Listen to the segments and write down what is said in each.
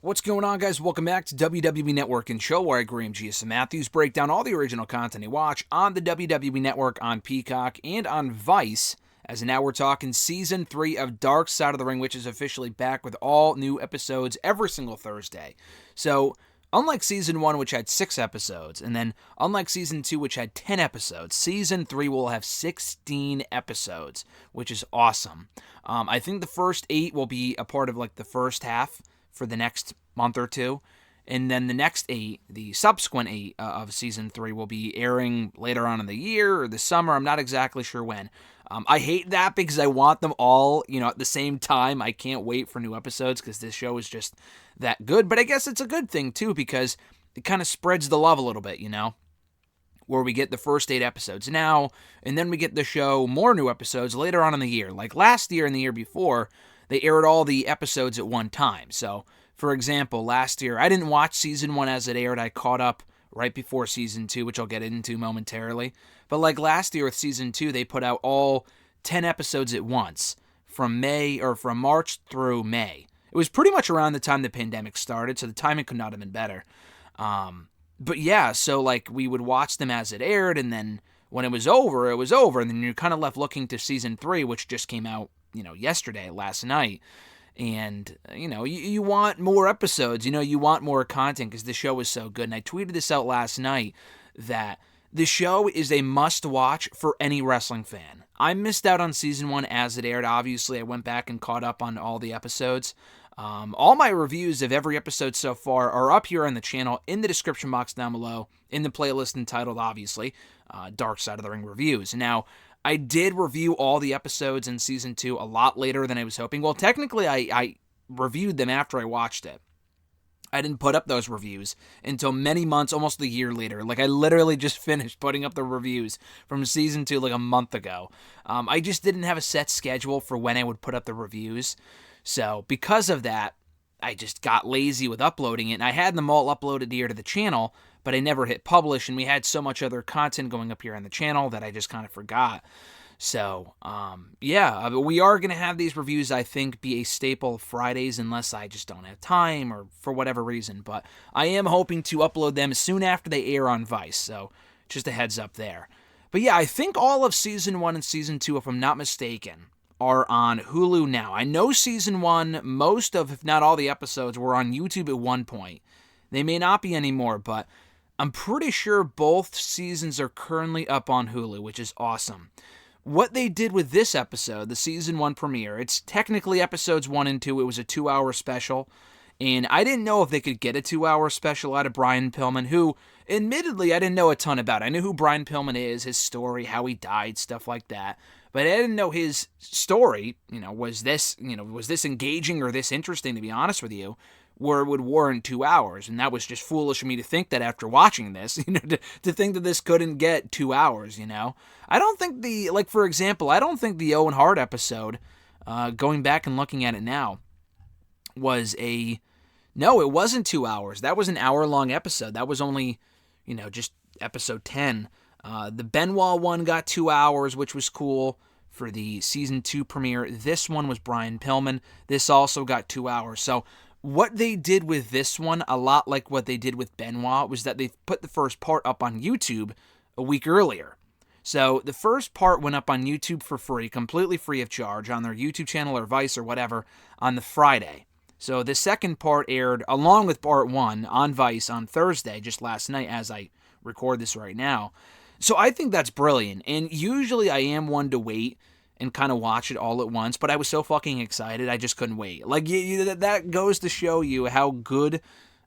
What's going on, guys? Welcome back to WWE Network and Show, where I, Graham G.S. Matthews, break down all the original content you watch on the WWE Network, on Peacock, and on Vice. As now we're talking Season 3 of Dark Side of the Ring, which is officially back with all new episodes every single Thursday. So, unlike Season 1, which had 6 episodes, and then unlike Season 2, which had 10 episodes, Season 3 will have 16 episodes, which is awesome. I think the first 8 will be a part of like the first half for the next month or two. And then the next 8, the subsequent 8 of Season 3 will be airing later on in the year or the summer. I'm not exactly sure when. I hate that because I want them all, at the same time. I can't wait for new episodes because this show is just that good. But I guess it's a good thing, too, because it kind of spreads the love a little bit, where we get the first 8 episodes now, and then we get the show more new episodes later on in the year. Like last year and the year before, they aired all the episodes at one time. So, for example, last year, I didn't watch Season 1 as it aired. I caught up right before Season 2, which I'll get into momentarily. But like last year with Season 2, they put out all 10 episodes at once from March through May. It was pretty much around the time the pandemic started, so the timing could not have been better. But yeah, so like we would watch them as it aired, and then when it was over, and then you're kind of left looking to Season 3, which just came out, yesterday, last night. And, you want more episodes, you want more content because the show is so good. And I tweeted this out last night that the show is a must-watch for any wrestling fan. I missed out on Season 1 as it aired. Obviously, I went back and caught up on all the episodes. All my reviews of every episode so far are up here on the channel in the description box down below, in the playlist entitled, obviously, Dark Side of the Ring Reviews. Now, I did review all the episodes in Season 2 a lot later than I was hoping. Well, technically, I reviewed them after I watched it. I didn't put up those reviews until many months, almost a year later. Like, I literally just finished putting up the reviews from Season 2 like a month ago. I just didn't have a set schedule for when I would put up the reviews. So, because of that, I just got lazy with uploading it. And I had them all uploaded here to the channel, but I never hit publish, and we had so much other content going up here on the channel that I just kind of forgot. So, but we are going to have these reviews, I think, be a staple of Fridays unless I just don't have time or for whatever reason. But I am hoping to upload them soon after they air on Vice, so just a heads up there. But yeah, I think all of Season 1 and Season 2, if I'm not mistaken, are on Hulu now. I know Season 1, most of, if not all the episodes, were on YouTube at one point. They may not be anymore, but I'm pretty sure both seasons are currently up on Hulu, which is awesome. What they did with this episode, the Season 1 premiere, it's technically episodes 1 and 2. It was a 2-hour special, and I didn't know if they could get a 2-hour special out of Brian Pillman, who, admittedly, I didn't know a ton about. I knew who Brian Pillman is, his story, how he died, stuff like that. But I didn't know his story, was this engaging or this interesting, to be honest with you, where it would warrant 2 hours. And that was just foolish of me to think that after watching this, to think that this couldn't get 2 hours, I don't think for example, I don't think the Owen Hart episode, going back and looking at it now, no, it wasn't 2 hours. That was an hour-long episode. That was only, just episode 10. The Benoit one got 2 hours, which was cool for the Season 2 premiere. This one was Brian Pillman. This also got 2 hours. So what they did with this one, a lot like what they did with Benoit, was that they put the first part up on YouTube a week earlier. So the first part went up on YouTube for free, completely free of charge, on their YouTube channel or Vice or whatever, on the Friday. So the second part aired along with part 1 on Vice on Thursday, just last night as I record this right now. So I think that's brilliant, and usually I am one to wait and kind of watch it all at once, but I was so fucking excited, I just couldn't wait. Like, that goes to show you how good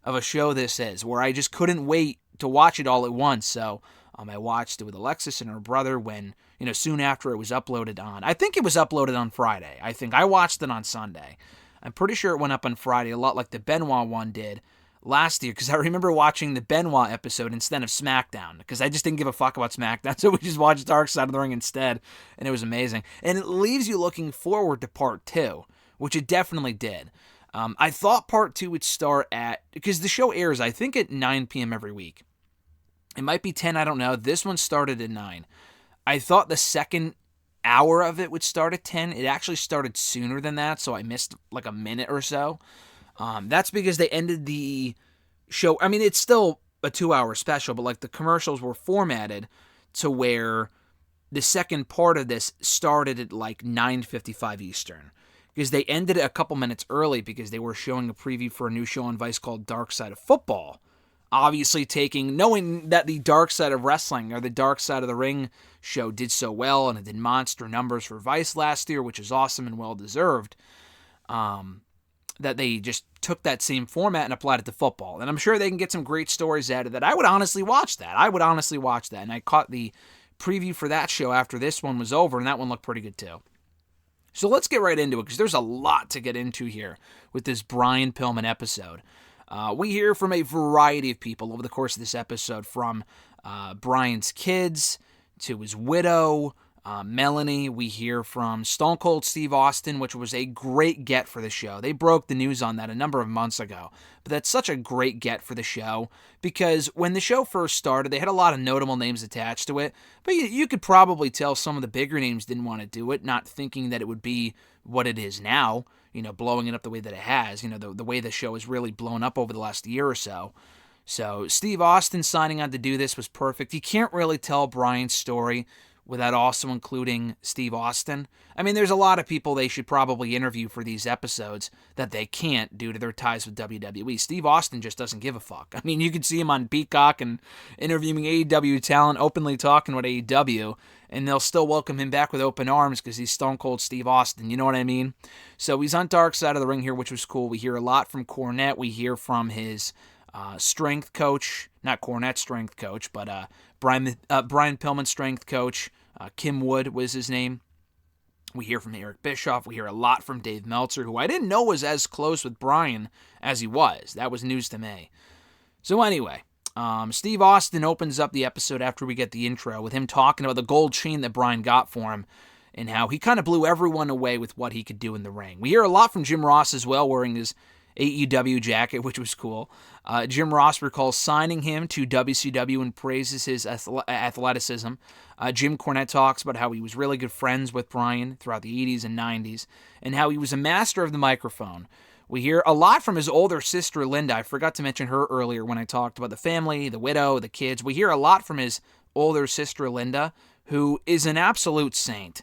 of a show this is, where I just couldn't wait to watch it all at once. So I watched it with Alexis and her brother when, soon after it was uploaded on. I think it was uploaded on Friday. I think I watched it on Sunday. I'm pretty sure it went up on Friday, a lot like the Benoit one did last year, because I remember watching the Benoit episode instead of SmackDown, because I just didn't give a fuck about SmackDown, so we just watched Dark Side of the Ring instead, and it was amazing. And it leaves you looking forward to part 2, which it definitely did. I thought part 2 would start because the show airs, I think, at 9 p.m. every week. It might be 10, I don't know. This one started at 9. I thought the second hour of it would start at 10. It actually started sooner than that, so I missed like a minute or so. That's because they ended the show. I mean, it's still a 2-hour special, but like the commercials were formatted to where the second part of this started at like 9:55 Eastern. Because they ended it a couple minutes early because they were showing a preview for a new show on Vice called Dark Side of Football. Obviously knowing that the Dark Side of Wrestling or the Dark Side of the Ring show did so well and it did monster numbers for Vice last year, which is awesome and well-deserved, that they just took that same format and applied it to football. And I'm sure they can get some great stories out of that. I would honestly watch that. And I caught the preview for that show after this one was over, and that one looked pretty good too. So let's get right into it, because there's a lot to get into here with this Brian Pillman episode. We hear from a variety of people over the course of this episode, from Brian's kids to his widow, Melanie. We hear from Stone Cold Steve Austin, which was a great get for the show. They broke the news on that a number of months ago, but that's such a great get for the show, because when the show first started, they had a lot of notable names attached to it, but you could probably tell some of the bigger names didn't want to do it, not thinking that it would be what it is now, blowing it up the way that it has, the way the show has really blown up over the last year or so. So Steve Austin signing on to do this was perfect. You can't really tell Brian's story without also including Steve Austin. I mean, there's a lot of people they should probably interview for these episodes that they can't due to their ties with WWE. Steve Austin just doesn't give a fuck. I mean, you could see him on Peacock and interviewing AEW talent, openly talking with AEW, and they'll still welcome him back with open arms because he's Stone Cold Steve Austin, you know what I mean? So he's on Dark Side of the Ring here, which was cool. We hear a lot from Cornette. We hear from his strength coach, not Cornette's strength coach, but Brian Pillman's strength coach. Kim Wood was his name. We hear from Eric Bischoff. We hear a lot from Dave Meltzer, who I didn't know was as close with Brian as he was. That was news to me. So anyway, Steve Austin opens up the episode after we get the intro with him talking about the gold chain that Brian got for him and how he kind of blew everyone away with what he could do in the ring. We hear a lot from Jim Ross as well, wearing his AEW jacket, which was cool. Jim Ross recalls signing him to WCW and praises his athleticism. Jim Cornette talks about how he was really good friends with Brian throughout the 80s and 90s, and how he was a master of the microphone. We hear a lot from his older sister, Linda. I forgot to mention her earlier when I talked about the family, the widow, the kids. We hear a lot from his older sister, Linda, who is an absolute saint.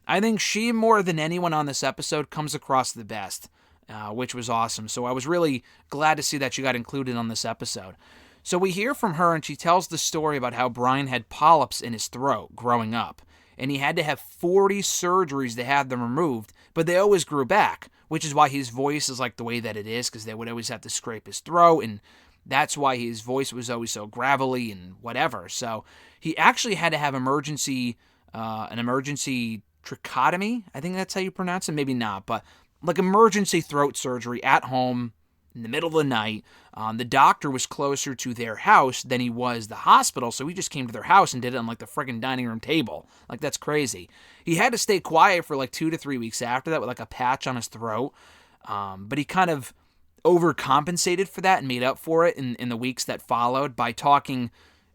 I think she, more than anyone on this episode, comes across the best. Which was awesome. So I was really glad to see that she got included on this episode. So we hear from her, and she tells the story about how Brian had polyps in his throat growing up, and he had to have 40 surgeries to have them removed, but they always grew back, which is why his voice is like the way that it is, because they would always have to scrape his throat, and that's why his voice was always so gravelly and whatever. So he actually had to have an emergency trichotomy. I think that's how you pronounce it. Maybe not, but like emergency throat surgery at home in the middle of the night. The doctor was closer to their house than he was the hospital, so he just came to their house and did it on like the friggin' dining room table. Like, that's crazy. He had to stay quiet for like 2 to 3 weeks after that with like a patch on his throat, but he kind of overcompensated for that and made up for it in the weeks that followed by talking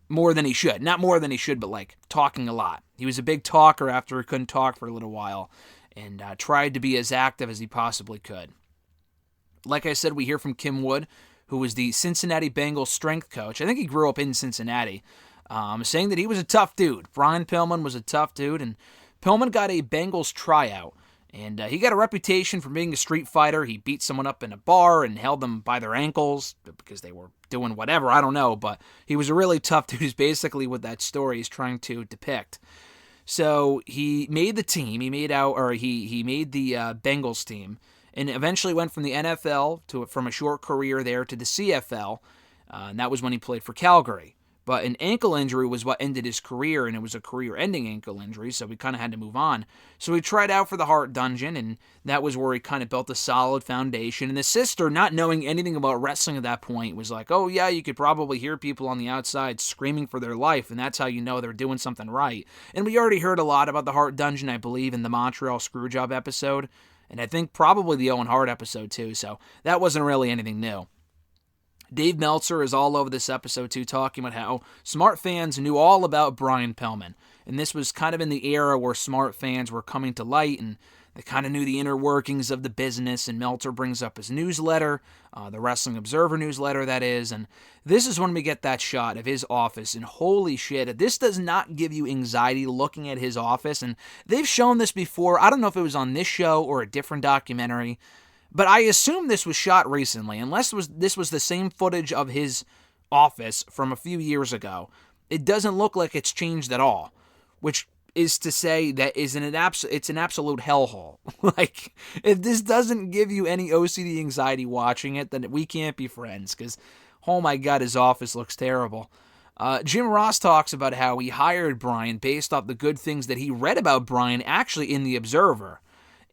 more than he should. Not more than he should, but like talking a lot. He was a big talker after he couldn't talk for a little while, and tried to be as active as he possibly could. Like I said, we hear from Kim Wood, who was the Cincinnati Bengals strength coach. I think he grew up in Cincinnati, saying that he was a tough dude. Brian Pillman was a tough dude, and Pillman got a Bengals tryout, and he got a reputation for being a street fighter. He beat someone up in a bar and held them by their ankles because they were doing whatever, I don't know, but he was a really tough dude is basically what that story is trying to depict. So he made the team. He made the Bengals team, and eventually went from the NFL from a short career there to the CFL, and that was when he played for Calgary. But an ankle injury was what ended his career, and it was a career-ending ankle injury, so we kind of had to move on. So he tried out for the Hart Dungeon, and that was where he kind of built a solid foundation. And the sister, not knowing anything about wrestling at that point, was like, oh yeah, you could probably hear people on the outside screaming for their life, and that's how you know they're doing something right. And we already heard a lot about the Hart Dungeon, I believe, in the Montreal Screwjob episode, and I think probably the Owen Hart episode too, so that wasn't really anything new. Dave Meltzer is all over this episode, too, talking about how smart fans knew all about Brian Pillman. And this was kind of in the era where smart fans were coming to light, and They kind of knew the inner workings of the business, and Meltzer brings up his newsletter, the Wrestling Observer newsletter, that is, and this is when we get that shot of his office, and holy shit, this does not give you anxiety looking at his office, and they've shown this before. I don't know if it was on this show or a different documentary, but I assume this was shot recently, unless this was the same footage of his office from a few years ago. It doesn't look like it's changed at all, which is to say that it's an absolute hellhole. Like, if this doesn't give you any OCD anxiety watching it, then we can't be friends, because, oh my god, his office looks terrible. Jim Ross talks about how he hired Bryan based off the good things that he read about Bryan actually in The Observer.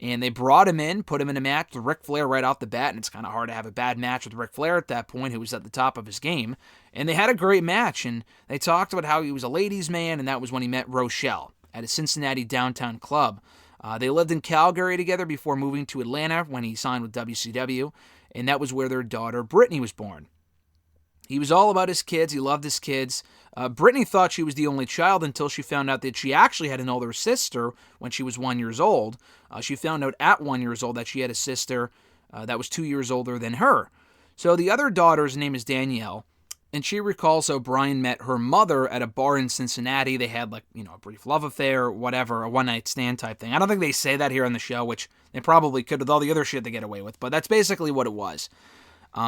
And they brought him in, put him in a match with Ric Flair right off the bat, and it's kind of hard to have a bad match with Ric Flair at that point, who was at the top of his game. And they had a great match, and they talked about how he was a ladies' man, and that was when he met Rochelle at a Cincinnati downtown club. They lived in Calgary together before moving to Atlanta when he signed with WCW, and that was where their daughter Brittany was born. He was all about his kids. He loved his kids. Brittany thought she was the only child until she found out that she actually had an older sister when she was 1 year old. She found out at 1 year old that she had a sister that was 2 years older than her. So the other daughter's name is Danielle, and she recalls how Bryan met her mother at a bar in Cincinnati. They had, a brief love affair, whatever, a one-night stand type thing. I don't think they say that here on the show, which they probably could with all the other shit they get away with, but that's basically what it was.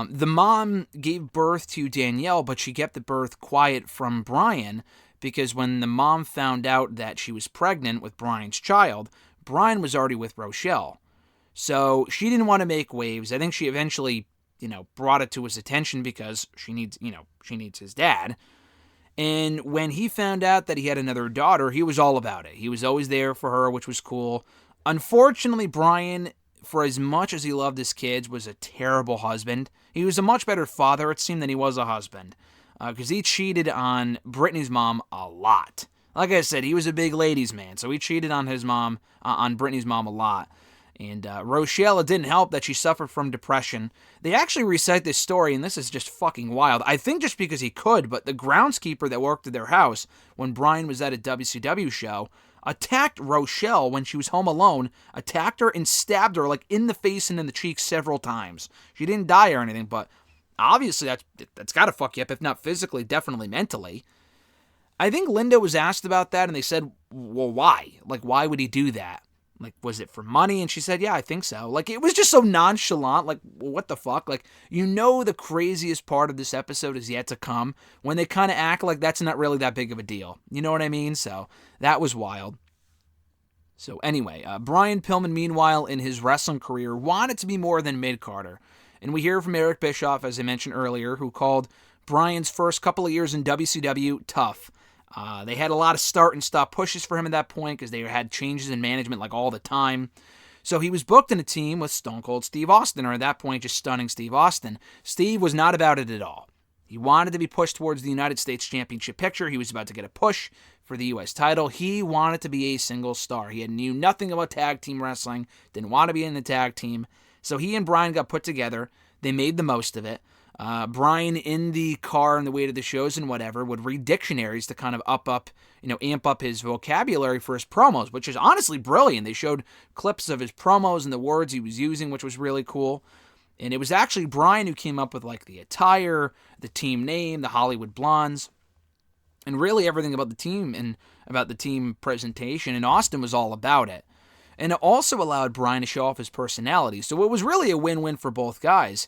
The mom gave birth to Danielle, but she kept the birth quiet from Bryan because when the mom found out that she was pregnant with Bryan's child, Bryan was already with Rochelle. So she didn't want to make waves. I think she eventually, brought it to his attention because she needs his dad. And when he found out that he had another daughter, he was all about it. He was always there for her, which was cool. Unfortunately, Bryan, for as much as he loved his kids, was a terrible husband. He was a much better father, it seemed, than he was a husband. Because he cheated on Brittany's mom a lot. Like I said, he was a big ladies' man, so he cheated on his mom, on Brittany's mom a lot. And Rochelle, it didn't help that she suffered from depression. They actually recite this story, and this is just fucking wild. I think just because he could, but the groundskeeper that worked at their house when Bryan was at a WCW show attacked Rochelle when she was home alone, attacked her and stabbed her in the face and in the cheek several times. She didn't die or anything, but obviously that's got to fuck you up, if not physically, definitely mentally. I think Linda was asked about that, and they said, well, why? Why would he do that? Was it for money? And she said, yeah, I think so. It was just so nonchalant. Well, what the fuck? The craziest part of this episode is yet to come when they kind of act like that's not really that big of a deal. You know what I mean? So that was wild. So anyway, Brian Pillman, meanwhile, in his wrestling career, wanted to be more than mid-carder. And we hear from Eric Bischoff, as I mentioned earlier, who called Brian's first couple of years in WCW tough. They had a lot of start and stop pushes for him at that point because they had changes in management all the time. So he was booked in a team with Stone Cold Steve Austin, or at that point just stunning Steve Austin. Steve was not about it at all. He wanted to be pushed towards the United States Championship picture. He was about to get a push for the U.S. title. He wanted to be a single star. He knew nothing about tag team wrestling, didn't want to be in the tag team. So he and Brian got put together. They made the most of it. Brian, in the car on the way to the shows and whatever, would read dictionaries to kind of amp up his vocabulary for his promos, which is honestly brilliant. They showed clips of his promos and the words he was using, which was really cool. And it was actually Brian who came up with the attire, the team name, the Hollywood Blondes, and really everything about the team and about the team presentation. And Austin was all about it. And it also allowed Brian to show off his personality. So it was really a win-win for both guys.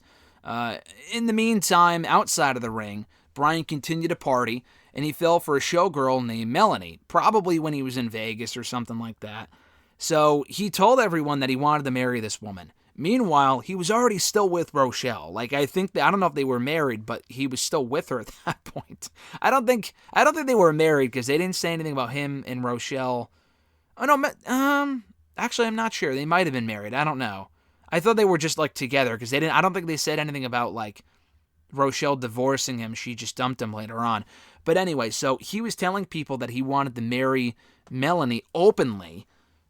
In the meantime, outside of the ring, Brian continued to party, and he fell for a showgirl named Melanie, probably when he was in Vegas or something like that. So he told everyone that he wanted to marry this woman. Meanwhile, he was already still with Rochelle. I don't know if they were married, but he was still with her at that point. I don't think they were married because they didn't say anything about him and Rochelle. Oh no, actually, I'm not sure. They might have been married. I don't know. I thought they were just together because they didn't. I don't think they said anything about Rochelle divorcing him. She just dumped him later on. But anyway, so he was telling people that he wanted to marry Melanie openly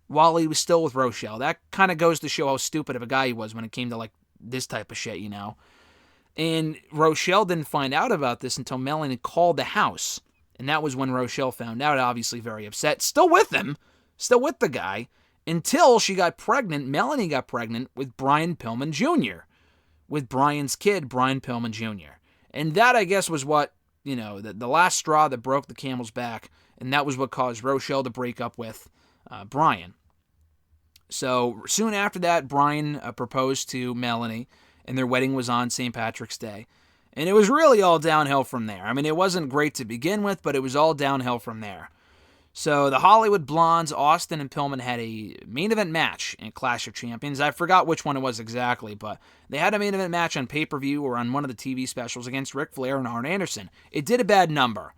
while he was still with Rochelle. That kind of goes to show how stupid of a guy he was when it came to this type of shit, And Rochelle didn't find out about this until Melanie called the house, and that was when Rochelle found out. Obviously, very upset. Still with him, still with the guy. until she got pregnant. Melanie got pregnant with Brian Pillman Jr., with Brian's kid, Brian Pillman Jr. And that, I guess, was what, the last straw that broke the camel's back, and that was what caused Rochelle to break up with Brian. So soon after that, Brian proposed to Melanie, and their wedding was on St. Patrick's Day. And it was really all downhill from there. I mean, it wasn't great to begin with, but it was all downhill from there. So the Hollywood Blondes, Austin and Pillman, had a main event match in Clash of Champions. I forgot which one it was exactly, but they had a main event match on pay-per-view or on one of the TV specials against Ric Flair and Arn Anderson. It did a bad number.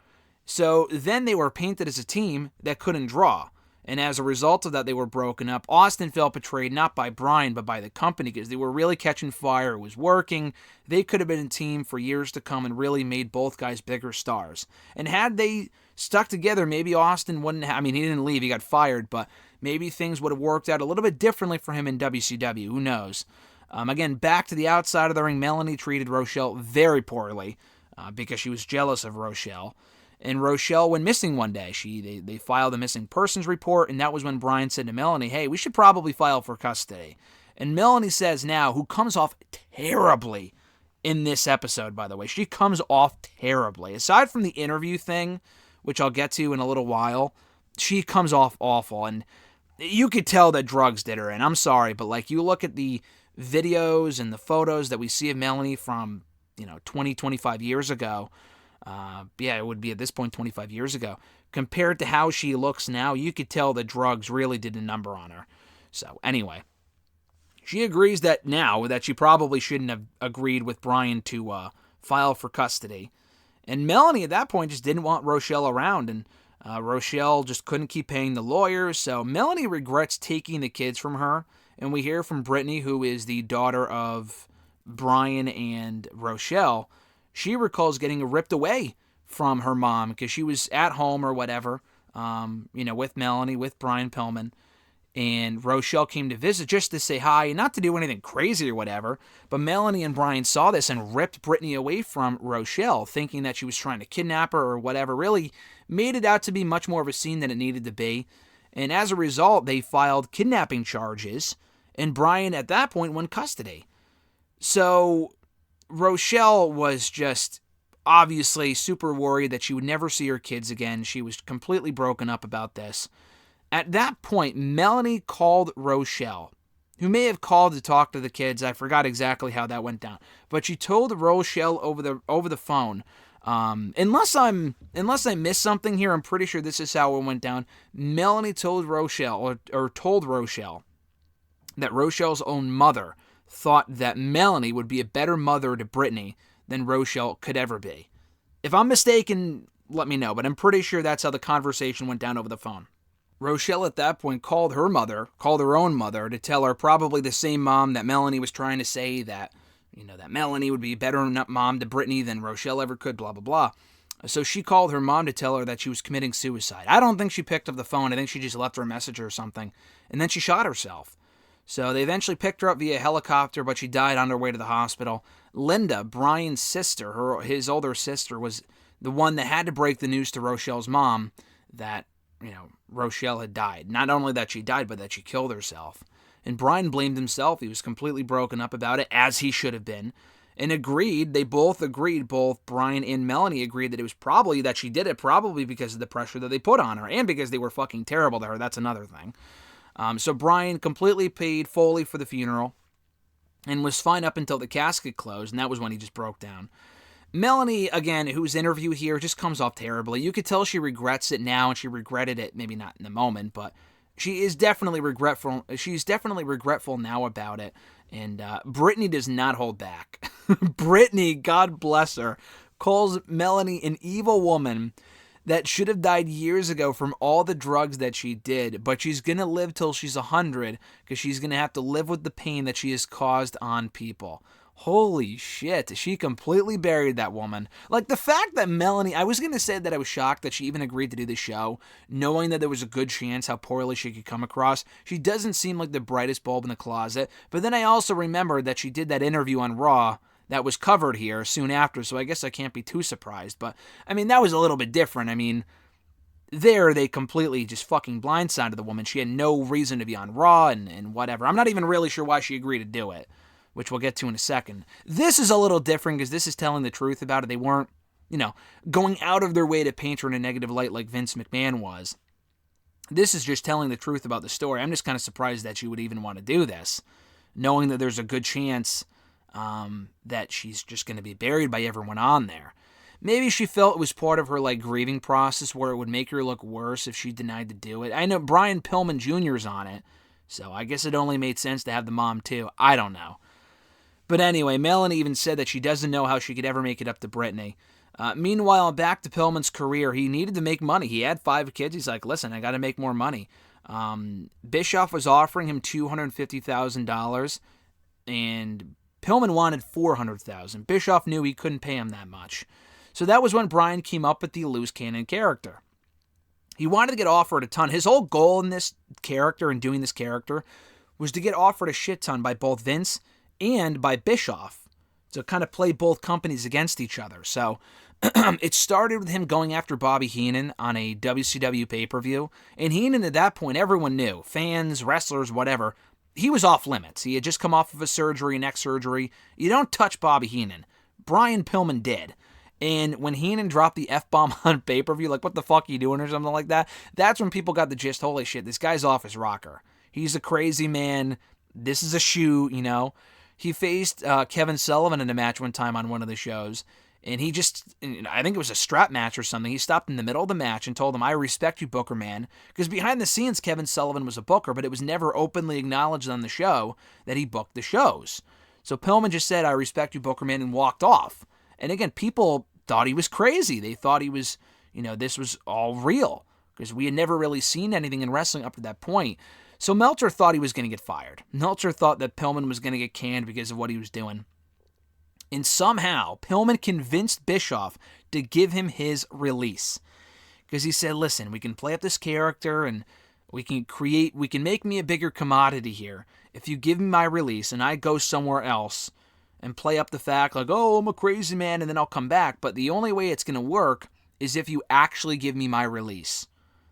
So then they were painted as a team that couldn't draw. And as a result of that, they were broken up. Austin felt betrayed, not by Brian, but by the company, because they were really catching fire. It was working. They could have been a team for years to come and really made both guys bigger stars. And had they stuck together, maybe Austin wouldn't have, he didn't leave, he got fired, but maybe things would have worked out a little bit differently for him in WCW. Who knows? Again, back to the outside of the ring, Melanie treated Rochelle very poorly because she was jealous of Rochelle. And Rochelle went missing one day. They filed a missing persons report, and that was when Brian said to Melanie, hey, we should probably file for custody. And Melanie says now, who comes off terribly in this episode, by the way. She comes off terribly. Aside from the interview thing, which I'll get to in a little while, she comes off awful. And you could tell that drugs did her in. I'm sorry, but you look at the videos and the photos that we see of Melanie from, 20, 25 years ago, it would be at this point 25 years ago, compared to how she looks now, you could tell that drugs really did a number on her. So anyway, she agrees that now that she probably shouldn't have agreed with Brian to file for custody. And Melanie at that point just didn't want Rochelle around, and Rochelle just couldn't keep paying the lawyers, so Melanie regrets taking the kids from her. And we hear from Brittany, who is the daughter of Brian and Rochelle. She recalls getting ripped away from her mom because she was at home or whatever, with Melanie, with Brian Pillman. And Rochelle came to visit just to say hi and not to do anything crazy or whatever. But Melanie and Brian saw this and ripped Brittany away from Rochelle, thinking that she was trying to kidnap her or whatever. Really made it out to be much more of a scene than it needed to be. And as a result, they filed kidnapping charges. And Brian, at that point, won custody. So Rochelle was just obviously super worried that she would never see her kids again. She was completely broken up about this. At that point, Melanie called Rochelle, who may have called to talk to the kids. I forgot exactly how that went down. But she told Rochelle over the phone, unless I missed something here, I'm pretty sure this is how it went down. Melanie told Rochelle, or told Rochelle, that Rochelle's own mother thought that Melanie would be a better mother to Brittany than Rochelle could ever be. If I'm mistaken, let me know, but I'm pretty sure that's how the conversation went down over the phone. Rochelle at that point called her own mother, to tell her, probably the same mom that Melanie was trying to say that, that Melanie would be a better mom to Brittany than Rochelle ever could, blah, blah, blah. So she called her mom to tell her that she was committing suicide. I don't think she picked up the phone. I think she just left her a message or something, and then she shot herself. So they eventually picked her up via helicopter, but she died on her way to the hospital. Linda, Brian's sister, his older sister, was the one that had to break the news to Rochelle's mom that, Rochelle had died. Not only that she died, but that she killed herself. And Brian blamed himself. He was completely broken up about it, as he should have been. And both Brian and Melanie agreed that it was probably that she did it, probably because of the pressure that they put on her, and because they were fucking terrible to her. That's another thing. So Brian completely paid fully for the funeral and was fine up until the casket closed, and that was when he just broke down. Melanie, again, whose interview here just comes off terribly. You could tell she regrets it now, and she regretted it, maybe not in the moment, but she is definitely regretful. She's definitely regretful now about it, and Brittany does not hold back. Brittany, God bless her, calls Melanie an evil woman that should have died years ago from all the drugs that she did, but she's going to live till she's 100 because she's going to have to live with the pain that she has caused on people. Holy shit, she completely buried that woman. The fact that Melanie, I was going to say that I was shocked that she even agreed to do the show, knowing that there was a good chance how poorly she could come across. She doesn't seem like the brightest bulb in the closet, but then I also remembered that she did that interview on Raw that was covered here soon after, so I guess I can't be too surprised. But, that was a little bit different. there they completely just fucking blindsided the woman. She had no reason to be on Raw and whatever. I'm not even really sure why she agreed to do it, which we'll get to in a second. This is a little different because this is telling the truth about it. They weren't, going out of their way to paint her in a negative light like Vince McMahon was. This is just telling the truth about the story. I'm just kind of surprised that she would even want to do this, knowing that there's a good chance that she's just going to be buried by everyone on there. Maybe she felt it was part of her grieving process where it would make her look worse if she denied to do it. I know Brian Pillman Jr. is on it, so I guess it only made sense to have the mom too. I don't know. But anyway, Melanie even said that she doesn't know how she could ever make it up to Brittany. Meanwhile, back to Pillman's career, he needed to make money. He had 5 kids. He's like, listen, I got to make more money. Bischoff was offering him $250,000, and Pillman wanted $400,000. Bischoff knew he couldn't pay him that much. So that was when Brian came up with the loose cannon character. He wanted to get offered a ton. His whole goal in this character and doing this character was to get offered a shit ton by both Vince and by Bischoff to kind of play both companies against each other. So it started with him going after Bobby Heenan on a WCW pay-per-view. And Heenan at that point, everyone knew, fans, wrestlers, whatever, he was off limits. He had just come off of a neck surgery. You don't touch Bobby Heenan. Brian Pillman did. And when Heenan dropped the F-bomb on pay-per-view, like, what the fuck are you doing or something like that, that's when people got the gist, holy shit, this guy's off his rocker. He's a crazy man. This is a shoot, He faced Kevin Sullivan in a match one time on one of the shows, and he just, I think it was a strap match or something, he stopped in the middle of the match and told him, I respect you, Booker man, because behind the scenes, Kevin Sullivan was a booker, but it was never openly acknowledged on the show that he booked the shows. So Pillman just said, I respect you, Booker man, and walked off. And again, people thought he was crazy. They thought he was, this was all real, because we had never really seen anything in wrestling up to that point. So Meltzer thought he was going to get fired. Meltzer thought that Pillman was going to get canned because of what he was doing. And somehow, Pillman convinced Bischoff to give him his release. Because he said, listen, we can play up this character and we can make me a bigger commodity here. If you give me my release and I go somewhere else and play up the fact like, oh, I'm a crazy man and then I'll come back. But the only way it's going to work is if you actually give me my release.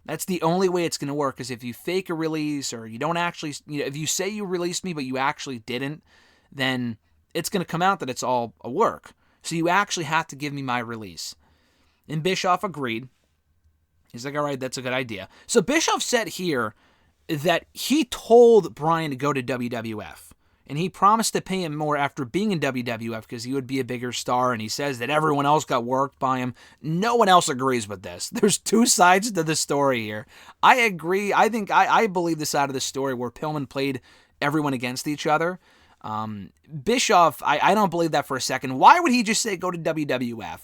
That's the only way it's going to work, is if you fake a release or you don't actually, if you say you released me but you actually didn't, then it's going to come out that it's all a work. So you actually have to give me my release. And Bischoff agreed. He's like, all right, that's a good idea. So Bischoff said here that he told Brian to go to WWF. And he promised to pay him more after being in WWF because he would be a bigger star. And he says that everyone else got worked by him. No one else agrees with this. There's 2 sides to the story here. I agree. I believe the side of the story where Pillman played everyone against each other. Bischoff, I don't believe that for a second. Why would he just say go to WWF?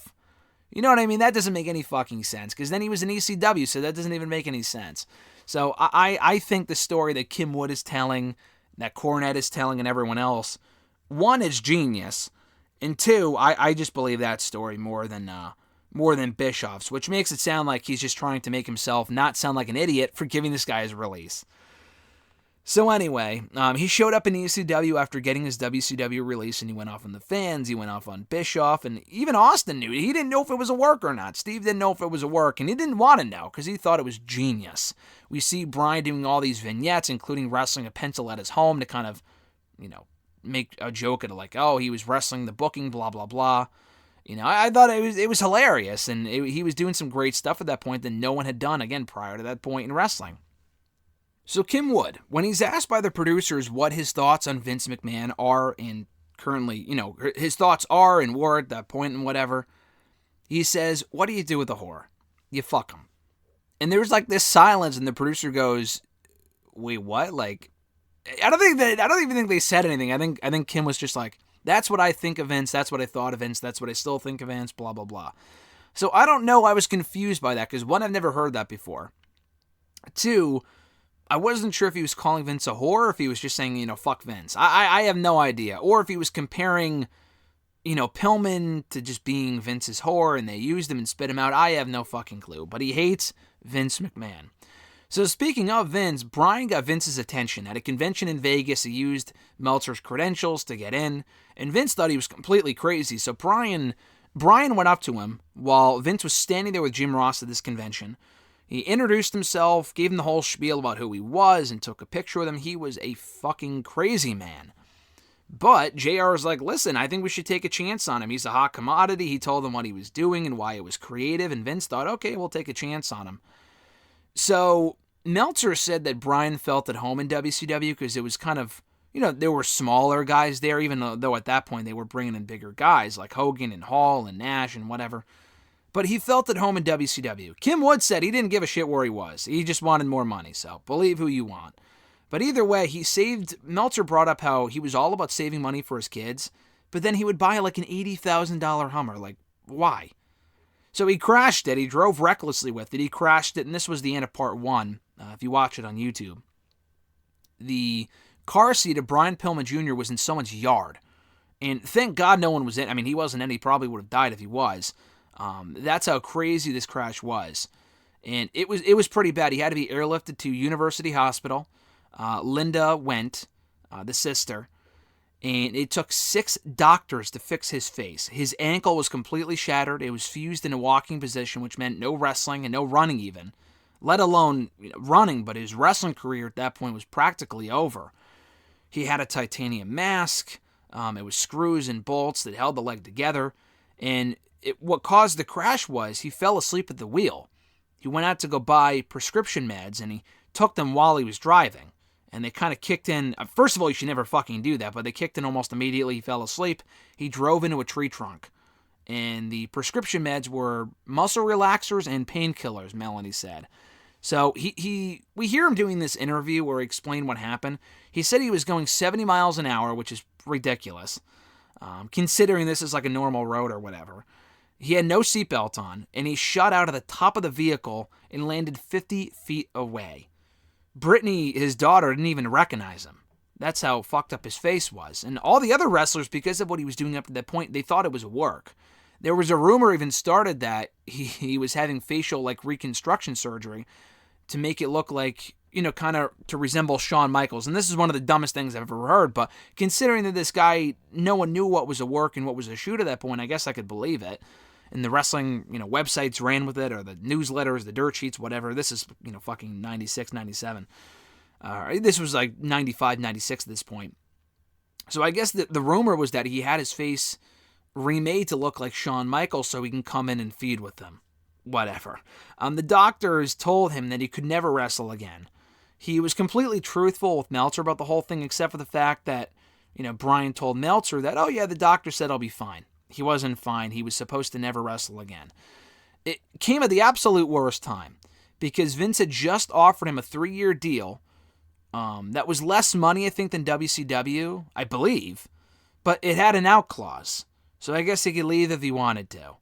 You know what I mean? That doesn't make any fucking sense, because then he was in ECW, so that doesn't even make any sense. So I think the story that Kim Wood is telling, that Cornette is telling, and everyone else, 1, is genius, and 2, I just believe that story more than Bischoff's, which makes it sound like he's just trying to make himself not sound like an idiot for giving this guy his release. So anyway, he showed up in ECW after getting his WCW release, and he went off on the fans, he went off on Bischoff, and even Austin knew. He didn't know if it was a work or not. Steve didn't know if it was a work, and he didn't want to know, because he thought it was genius. We see Brian doing all these vignettes, including wrestling a pencil at his home to kind of, make a joke at it, like, oh, he was wrestling the booking, blah, blah, blah. I thought it was hilarious, and he was doing some great stuff at that point that no one had done, again, prior to that point in wrestling. So Kim Wood, when he's asked by the producers what his thoughts on Vince McMahon are, and currently, his thoughts are and were at that point and whatever, he says, what do you do with a whore? You fuck him. And there's this silence, and the producer goes, wait, what? I don't even think they said anything. I think Kim was just like, that's what I think of Vince, that's what I thought of Vince, that's what I still think of Vince, blah, blah, blah. So I don't know, I was confused by that, because 1, I've never heard that before. 2, I wasn't sure if he was calling Vince a whore or if he was just saying, fuck Vince. I have no idea. Or if he was comparing, Pillman to just being Vince's whore and they used him and spit him out. I have no fucking clue. But he hates Vince McMahon. So speaking of Vince, Brian got Vince's attention. At a convention in Vegas, he used Meltzer's credentials to get in. And Vince thought he was completely crazy. So Brian went up to him while Vince was standing there with Jim Ross at this convention. He introduced himself, gave him the whole spiel about who he was, and took a picture with him. He was a fucking crazy man. But JR was like, listen, I think we should take a chance on him. He's a hot commodity. He told them what he was doing and why it was creative, and Vince thought, okay, we'll take a chance on him. So Meltzer said that Bryan felt at home in WCW because it was kind of, there were smaller guys there, even though at that point they were bringing in bigger guys like Hogan and Hall and Nash and whatever. But he felt at home in WCW. Kim Wood said he didn't give a shit where he was. He just wanted more money, so believe who you want. But either way, Meltzer brought up how he was all about saving money for his kids, but then he would buy like an $80,000 Hummer. Like, why? So he crashed it. He drove recklessly with it. He crashed it, and this was the end of part 1, if you watch it on YouTube. The car seat of Brian Pillman Jr. was in someone's yard, and thank God no one was in. I mean, he wasn't in. He probably would have died if he was. That's how crazy this crash was. And it was pretty bad. He had to be airlifted to University Hospital. Linda went, the sister, and it took 6 doctors to fix his face. His ankle was completely shattered. It was fused in a walking position, which meant no wrestling and no running even, let alone running, but his wrestling career at that point was practically over. He had a titanium mask. It was screws and bolts that held the leg together, and what caused the crash was he fell asleep at the wheel. He went out to go buy prescription meds, and he took them while he was driving. And they kind of kicked in. First of all, you should never fucking do that, but they kicked in almost immediately. He fell asleep. He drove into a tree trunk. And the prescription meds were muscle relaxers and painkillers, Melanie said. So we hear him doing this interview where he explained what happened. He said he was going 70 miles an hour, which is ridiculous, considering this is like a normal road or whatever. He had no seatbelt on, and he shot out of the top of the vehicle and landed 50 feet away. Brittany, his daughter, didn't even recognize him. That's how fucked up his face was. And all the other wrestlers, because of what he was doing up to that point, they thought it was work. There was a rumor even started that he was having facial reconstruction surgery to make it look like, kind of to resemble Shawn Michaels. And this is one of the dumbest things I've ever heard, but considering that this guy, no one knew what was a work and what was a shoot at that point, I guess I could believe it. And the wrestling, websites ran with it, or the newsletters, the dirt sheets, whatever. This is, fucking 96, 97. This was like 95, 96 at this point. So I guess the rumor was that he had his face remade to look like Shawn Michaels so he can come in and feud with them. Whatever. The doctors told him that he could never wrestle again. He was completely truthful with Meltzer about the whole thing, except for the fact that, Bryan told Meltzer that, oh yeah, the doctor said I'll be fine. He wasn't fine. He was supposed to never wrestle again. It came at the absolute worst time because Vince had just offered him a 3-year deal that was less money, I think, than WCW, I believe, but it had an out clause. So I guess he could leave if he wanted to.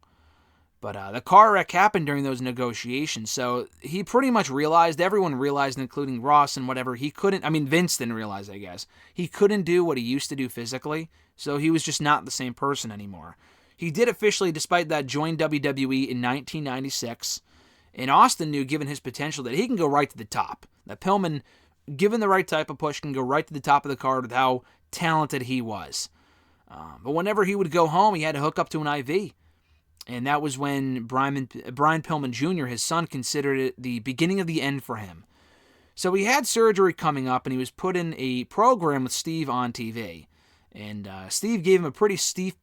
But the car wreck happened during those negotiations, so he pretty much realized, everyone realized, including Ross and whatever, he couldn't, Vince didn't realize, I guess, he couldn't do what he used to do physically, so he was just not the same person anymore. He did officially, despite that, join WWE in 1996, and Austin knew, given his potential, that he can go right to the top. That Pillman, given the right type of push, can go right to the top of the card with how talented he was. But whenever he would go home, he had to hook up to an IV. And that was when Brian Pillman Jr., his son, considered it the beginning of the end for him. So he had surgery coming up, and he was put in a program with Steve on TV. And Steve gave him a pretty stiff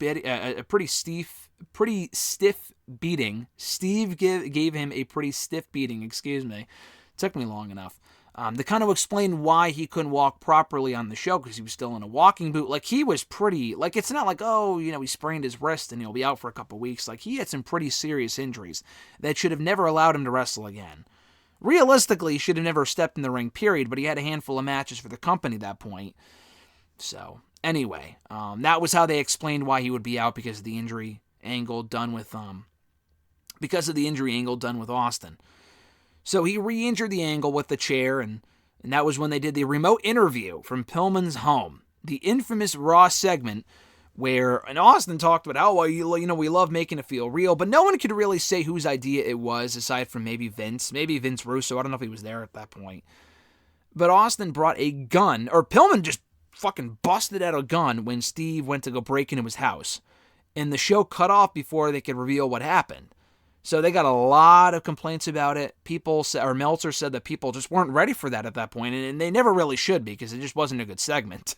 beating. Steve gave him a pretty stiff beating, excuse me. Took me long enough. To kind of explain why he couldn't walk properly on the show because he was still in a walking boot. He was pretty, it's not like, he sprained his wrist and he'll be out for a couple weeks. He had some pretty serious injuries that should have never allowed him to wrestle again. Realistically, he should have never stepped in the ring, period, but he had a handful of matches for the company at that point. So, anyway, that was how they explained why he would be out because of the injury angle done with Austin. So he re-injured the angle with the chair, and that was when they did the remote interview from Pillman's home, the infamous Raw segment where Austin talked about how, we love making it feel real, but no one could really say whose idea it was aside from maybe Vince Russo. I don't know if he was there at that point. But Austin brought a gun, or Pillman just fucking busted out a gun when Steve went to go break into his house, and the show cut off before they could reveal what happened. So they got a lot of complaints about it. Meltzer said that people just weren't ready for that at that point, and they never really should be, because it just wasn't a good segment.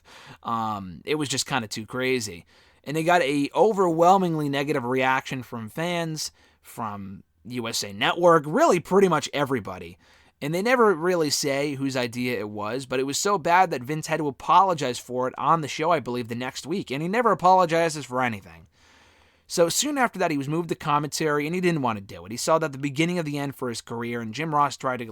It was just kind of too crazy. And they got a overwhelmingly negative reaction from fans, from USA Network, really pretty much everybody. And they never really say whose idea it was, but it was so bad that Vince had to apologize for it on the show, I believe, the next week. And he never apologizes for anything. So soon after that, he was moved to commentary, and he didn't want to do it. He saw that the beginning of the end for his career, and Jim Ross tried to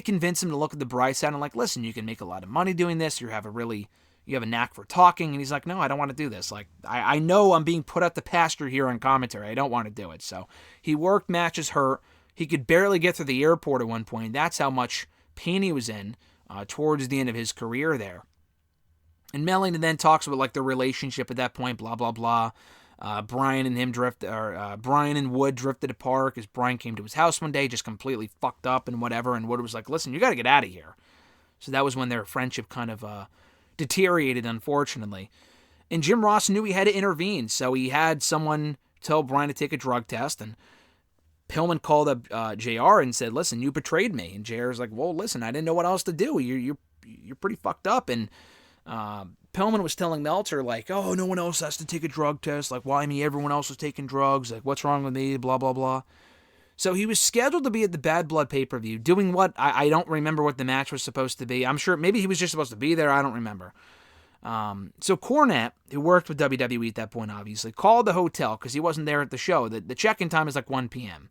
convince him to look at the bright side and listen, you can make a lot of money doing this. You have a knack for talking. And he's like, no, I don't want to do this. I know I'm being put out the pasture here on commentary. I don't want to do it. So he worked matches hurt. He could barely get through the airport at one point. That's how much pain he was in towards the end of his career there. And Melanie then talks about their relationship at that point, blah, blah, blah. Brian and Wood drifted apart because Brian came to his house one day just completely fucked up and whatever. And Wood was like, listen, you got to get out of here. So that was when their friendship kind of deteriorated, unfortunately. And Jim Ross knew he had to intervene. So he had someone tell Brian to take a drug test. And Pillman called up JR and said, listen, you betrayed me. And JR's like, well, listen, I didn't know what else to do. You're pretty fucked up. And Pillman was telling Meltzer, oh, no one else has to take a drug test. Why me? Everyone else was taking drugs. What's wrong with me? Blah, blah, blah. So he was scheduled to be at the Bad Blood pay-per-view, doing what? I don't remember what the match was supposed to be. I'm sure maybe he was just supposed to be there. I don't remember. So Cornette, who worked with WWE at that point, obviously, called the hotel because he wasn't there at the show. The check-in time is 1 p.m.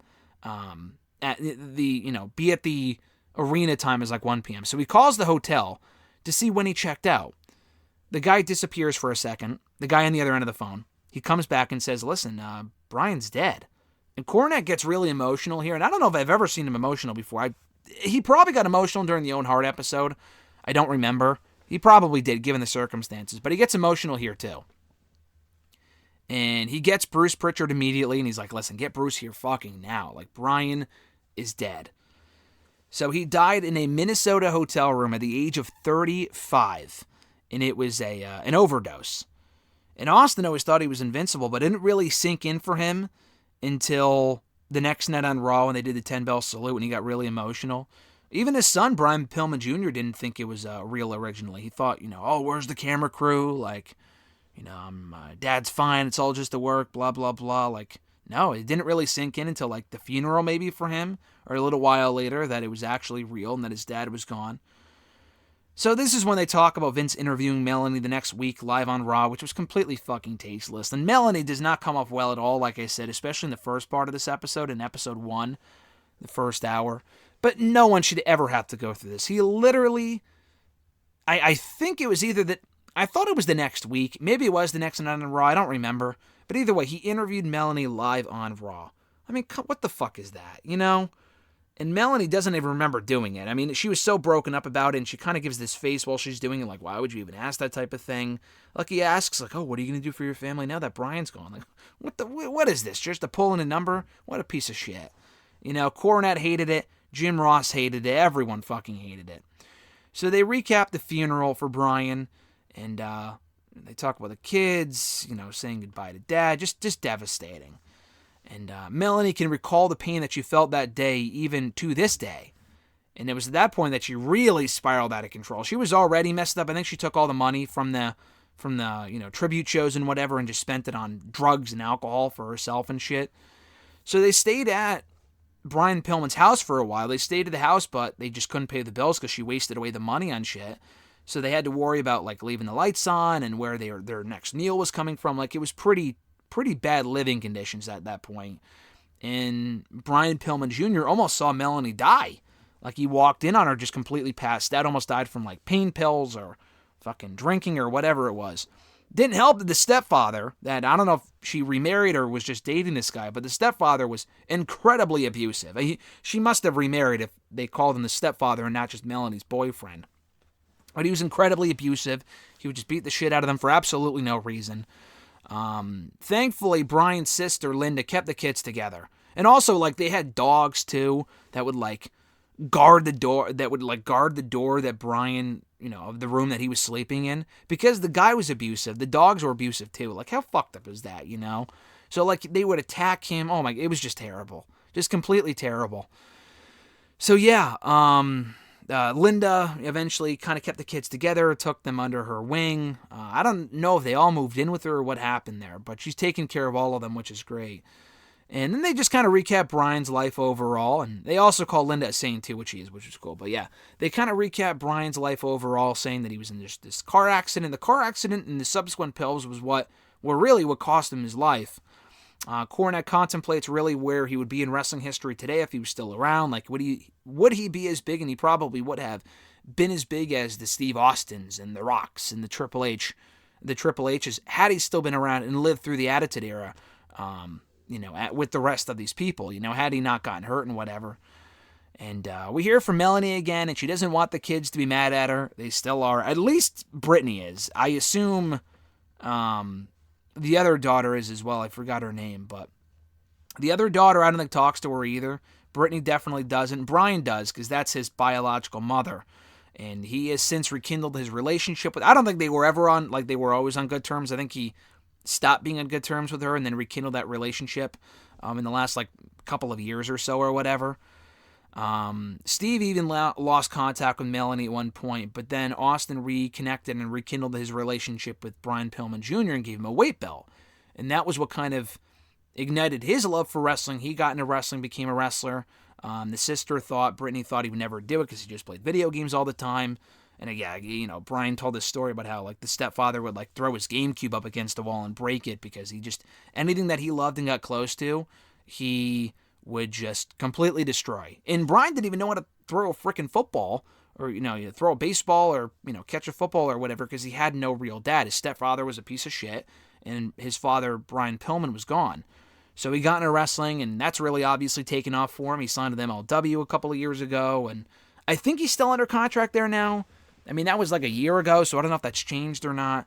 Be at the arena time is 1 p.m. So he calls the hotel to see when he checked out. The guy disappears for a second. The guy on the other end of the phone. He comes back and says, listen, Brian's dead. And Cornette gets really emotional here. And I don't know if I've ever seen him emotional before. He probably got emotional during the Owen Hart episode. I don't remember. He probably did, given the circumstances. But he gets emotional here, too. And he gets Bruce Pritchard immediately. And he's like, listen, get Bruce here fucking now. Brian is dead. So he died in a Minnesota hotel room at the age of 35. And it was an overdose. And Austin always thought he was invincible, but it didn't really sink in for him until the next night on Raw when they did the 10-bell salute and he got really emotional. Even his son, Brian Pillman Jr., didn't think it was real originally. He thought, oh, where's the camera crew? Dad's fine. It's all just a work, blah, blah, blah. No, it didn't really sink in until, the funeral maybe for him, or a little while later, that it was actually real and that his dad was gone. So this is when they talk about Vince interviewing Melanie the next week live on Raw, which was completely fucking tasteless. And Melanie does not come off well at all, like I said, especially in the first part of this episode, in episode 1, the first hour. But no one should ever have to go through this. He literally, I think it was either that, I thought it was the next week. Maybe it was the next night on Raw. I don't remember. But either way, he interviewed Melanie live on Raw. I mean, what the fuck is that, And Melanie doesn't even remember doing it. I mean, she was so broken up about it, and she kind of gives this face while she's doing it, why would you even ask that type of thing? He asks, oh, what are you going to do for your family now that Brian's gone? What is this? Just a pull in a number? What a piece of shit. Cornette hated it. Jim Ross hated it. Everyone fucking hated it. So they recap the funeral for Brian, and they talk about the kids, saying goodbye to Dad. Just devastating. And Melanie can recall the pain that she felt that day, even to this day. And it was at that point that she really spiraled out of control. She was already messed up. I think she took all the money from the tribute shows and whatever and just spent it on drugs and alcohol for herself and shit. So they stayed at Brian Pillman's house for a while. They stayed at the house, but they just couldn't pay the bills because she wasted away the money on shit. So they had to worry about leaving the lights on and where their next meal was coming from. It was pretty bad living conditions at that point. And Brian Pillman Jr. almost saw Melanie die. He walked in on her just completely passed out, almost died from pain pills or fucking drinking or whatever it was. Didn't help that the stepfather, that I don't know if she remarried or was just dating this guy, but the stepfather was incredibly abusive. She must have remarried if they called him the stepfather and not just Melanie's boyfriend. But he was incredibly abusive. He would just beat the shit out of them for absolutely no reason. Thankfully, Brian's sister, Linda, kept the kids together. And also, they had dogs, too, that would, guard the door, that Brian, of the room that he was sleeping in. Because the guy was abusive. The dogs were abusive, too. How fucked up is that, So, like, they would attack him. Oh, my, it was just terrible. Just completely terrible. So, yeah, Linda eventually kind of kept the kids together, took them under her wing. I don't know if they all moved in with her or what happened there, but she's taking care of all of them, which is great. And then they just kind of recap Brian's life overall, and they also call Linda a saint too, which is cool. But yeah, they kind of recap Brian's life overall, saying that he was in this car accident. The car accident and the subsequent pills was what cost him his life. Cornette contemplates really where he would be in wrestling history today if he was still around. Like, would he be as big? And he probably would have been as big as the Steve Austins and the Rocks and the Triple H's had he still been around and lived through the Attitude Era. With the rest of these people, had he not gotten hurt and whatever. And we hear from Melanie again, and she doesn't want the kids to be mad at her. They still are. At least Brittany is. I assume the other daughter is as well. I forgot her name, but the other daughter, I don't think talks to her either. Brittany definitely doesn't. Brian does, because that's his biological mother. And he has since rekindled his relationship with... I don't think they were ever on... Like, they were always on good terms. I think he stopped being on good terms with her and then rekindled that relationship in the last couple of years or so or whatever. Steve even lost contact with Melanie at one point, but then Austin reconnected and rekindled his relationship with Brian Pillman Jr. and gave him a weight belt. And that was what kind of ignited his love for wrestling. He got into wrestling, became a wrestler. Brittany thought he would never do it because he just played video games all the time. And again, Brian told this story about how the stepfather would throw his GameCube up against the wall and break it because anything that he loved and got close to, he would just completely destroy. And Brian didn't even know how to throw a freaking football or, throw a baseball or, catch a football or whatever because he had no real dad. His stepfather was a piece of shit and his father, Brian Pillman, was gone. So he got into wrestling and that's really obviously taken off for him. He signed with MLW a couple of years ago and I think he's still under contract there now. I mean, that was a year ago, so I don't know if that's changed or not.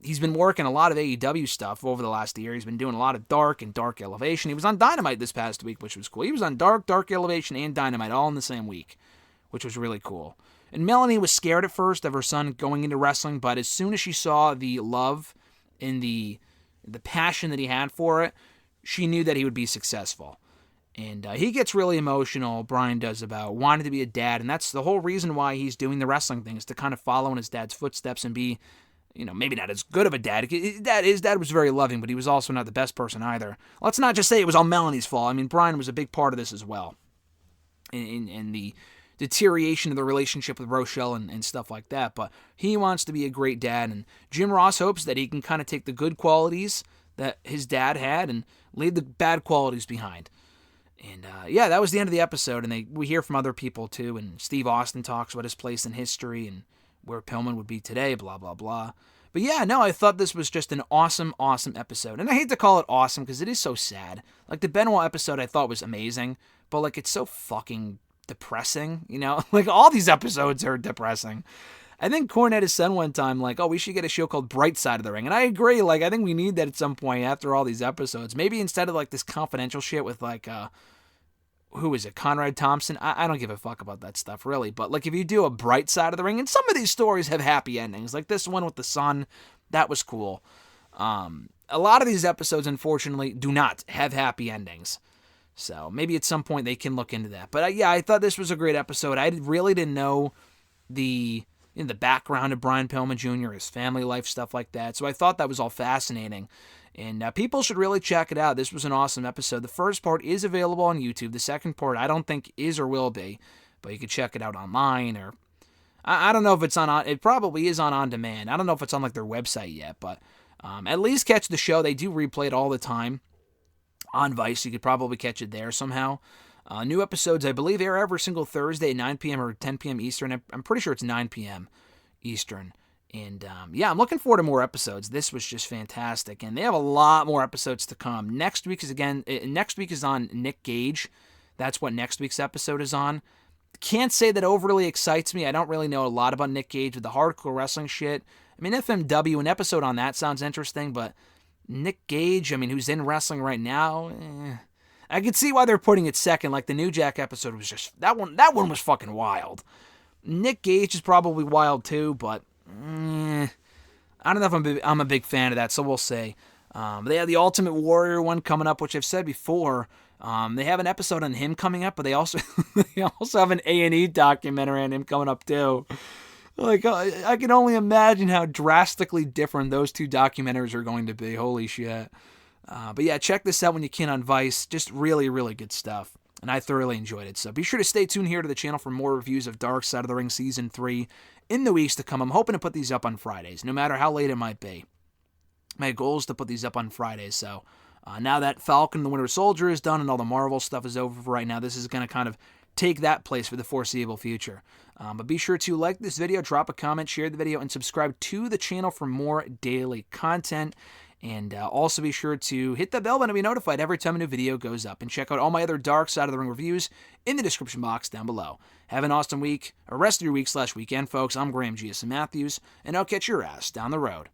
He's been working a lot of AEW stuff over the last year. He's been doing a lot of Dark and Dark Elevation. He was on Dynamite this past week, which was cool. He was on Dark Elevation, and Dynamite all in the same week, which was really cool. And Melanie was scared at first of her son going into wrestling, but as soon as she saw the love and the passion that he had for it, she knew that he would be successful. And he gets really emotional, Brian does, about wanting to be a dad. And that's the whole reason why he's doing the wrestling thing, is to kind of follow in his dad's footsteps and be, maybe not as good of a dad. His dad was very loving, but he was also not the best person either. Let's not just say it was all Melanie's fault. I mean, Brian was a big part of this as well. In the deterioration of the relationship with Rochelle and stuff like that. But he wants to be a great dad. And Jim Ross hopes that he can kind of take the good qualities that his dad had and leave the bad qualities behind. And that was the end of the episode, and we hear from other people too, and Steve Austin talks about his place in history and where Pillman would be today, blah, blah, blah. But I thought this was just an awesome, awesome episode. And I hate to call it awesome because it is so sad. The Benoit episode I thought was amazing, but it's so fucking depressing, all these episodes are depressing. I think Cornette has said one time, we should get a show called Bright Side of the Ring. And I agree, I think we need that at some point after all these episodes. Maybe instead of, this confidential shit with, who is it, Conrad Thompson? I don't give a fuck about that stuff, really. But, if you do a Bright Side of the Ring, and some of these stories have happy endings. This one with the son, that was cool. A lot of these episodes, unfortunately, do not have happy endings. So, maybe at some point they can look into that. But, I thought this was a great episode. I really didn't know the background of Brian Pillman Jr., his family life, stuff like that. So I thought that was all fascinating. And people should really check it out. This was an awesome episode. The first part is available on YouTube. The second part I don't think is or will be. But you can check it out online. Or I don't know if it's on... It probably is on demand. I don't know if it's on their website yet. But at least catch the show. They do replay it all the time on Vice. You could probably catch it there somehow. New episodes, I believe, air every single Thursday at 9 p.m. or 10 p.m. Eastern. I'm pretty sure it's 9 p.m. Eastern. And, I'm looking forward to more episodes. This was just fantastic. And they have a lot more episodes to come. Next week is on Nick Gage. That's what next week's episode is on. Can't say that overly excites me. I don't really know a lot about Nick Gage with the hardcore wrestling shit. I mean, FMW, an episode on that sounds interesting, but Nick Gage, who's in wrestling right now, I could see why they're putting it second. The New Jack episode was just... That one was fucking wild. Nick Gage is probably wild too, but... I don't know if I'm a big fan of that, so we'll see. They have the Ultimate Warrior one coming up, which I've said before. They have an episode on him coming up, but they also have an A&E documentary on him coming up too. Like, I can only imagine how drastically different those two documentaries are going to be. Holy shit. But yeah, check this out when you can on Vice. Just really, really good stuff. And I thoroughly enjoyed it. So be sure to stay tuned here to the channel for more reviews of Dark Side of the Ring Season 3 in the weeks to come. I'm hoping to put these up on Fridays, no matter how late it might be. My goal is to put these up on Fridays. So now that Falcon and the Winter Soldier is done and all the Marvel stuff is over for right now, this is going to kind of take that place for the foreseeable future. But be sure to like this video, drop a comment, share the video, and subscribe to the channel for more daily content. And also be sure to hit the bell button to be notified every time a new video goes up. And check out all my other Dark Side of the Ring reviews in the description box down below. Have an awesome week, or rest of your week/weekend, folks. I'm Graham G.S. Matthews, and I'll catch your ass down the road.